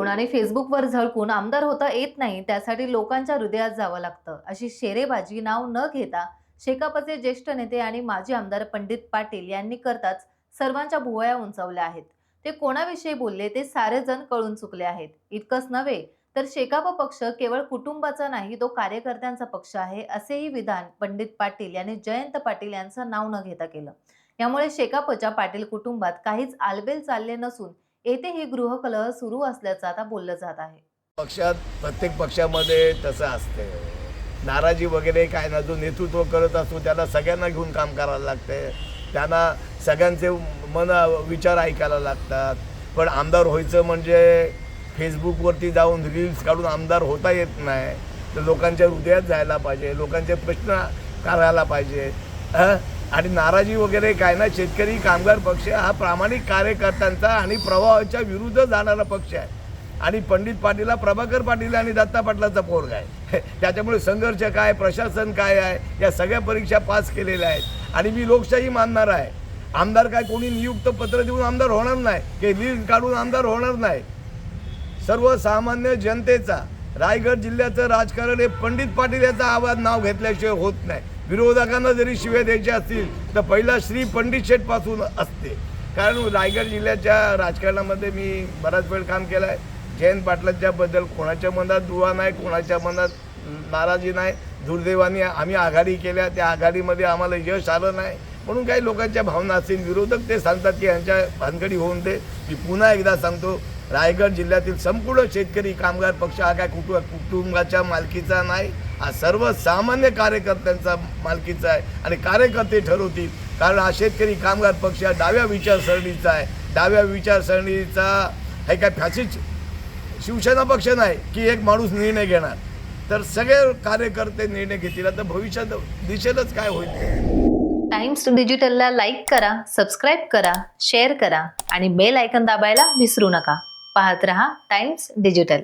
करून आणि फेसबुकवर झळकून आमदार होता येत नाही, त्यासाठी लोकांच्या हृदयात जावं लागतं, अशी शेरेबाजी नाव न घेता शेकापचे ज्येष्ठ नेते आणि माजी आमदार पंडित पाटील यांनी करताच सर्वांच्या भुवया उंचावल्या आहेत. ते कोणाविषयी बोलले ते सारे जण कळून चुकले आहेत. इतकंच नव्हे तर शेकाप पक्ष केवळ कुटुंबाचा नाही, तो कार्यकर्त्यांचा पक्ष आहे, असेही विधान पंडित पाटील यांनी जयंत पाटील यांचं नाव न घेता केलं. यामुळे शेकापच्या पाटील कुटुंबात काहीच आलबेल चालले नसून येथे ही गृहकलह सुरू असल्याचं आता बोललं जात आहे. पक्षात प्रत्येक पक्षामध्ये तसं असते. नाराजी वगैरे काय ना, जो नेतृत्व करत असतो त्याला सगळ्यांना घेऊन काम करायला लागते, त्यांना सगळ्यांचे विचार ऐकायला लागतात. पण आमदार व्हायचं म्हणजे फेसबुकवरती जाऊन रील्स काढून आमदार होता येत नाही. तर लोकांच्या हृदयात जायला पाहिजे, लोकांचे प्रश्न करायला पाहिजे. आणि नाराजी वगैरे काय ना, शेतकरी कामगार पक्ष हा प्रामाणिक कार्यकर्त्यांचा आणि प्रवाहाच्या विरुद्ध जाणारा पक्ष आहे. आणि पंडित पाटीलला प्रभाकर पाटील आणि दत्ता पाटलाचा पोरगा आहे. त्याच्यामुळे संघर्ष काय, प्रशासन काय आहे, या सगळ्या परीक्षा पास केलेल्या आहेत. आणि मी लोकशाही मानणार आहे. आमदार काय कोणी नियुक्त पत्र देऊन आमदार होणार नाही, की लीड काढून आमदार होणार नाही. सर्वसामान्य जनतेचा रायगड जिल्ह्याचं राजकारण हे पंडित पाटील याचा आवाज नाव घेतल्याशिवाय होत नाही. विरोधकांना जरी शिव्या द्यायच्या असतील तर पहिला श्री पंडित शेठपासून असते. कारण रायगड जिल्ह्याच्या राजकारणामध्ये मी बराच वेळ काम केलं आहे. जयंत पाटलांच्याबद्दल कोणाच्या मनात दुवा नाही, कोणाच्या मनात नाराजी नाही. दुर्दैवाने आम्ही आघाडी केल्या, त्या आघाडीमध्ये आम्हाला यश आलं नाही म्हणून काही लोकांच्या भावना असतील. विरोधक ते सांगतात की यांच्या भानगडी होऊन दे. मी पुन्हा एकदा सांगतो, रायगड जिल्ह्यातील संपूर्ण शेतकरी कामगार पक्ष हा काय कुटुंबाच्या मालकीचा नाही, हा सर्वसामान्य कार्यकर्त्यांचा मालकीचा आहे. आणि कार्यकर्ते ठरवतील, कारण हा शेतकरी कामगार पक्ष हा डाव्या विचारसरणीचा आहे. डाव्या विचारसरणीचा हे काय फॅसिस्ट शिवसेना पक्ष नाही की एक माणूस निर्णय घेणार, तर सगळे कार्यकर्ते निर्णय घेतील. तर भविष्यात दिसेलच काय होईल. टाइम्स डिजिटलला लाईक करा, सबस्क्राईब करा, शेअर करा आणि बेल आयकॉन दाबायला विसरू नका. पाहत रहा टाइम्स डिजिटल.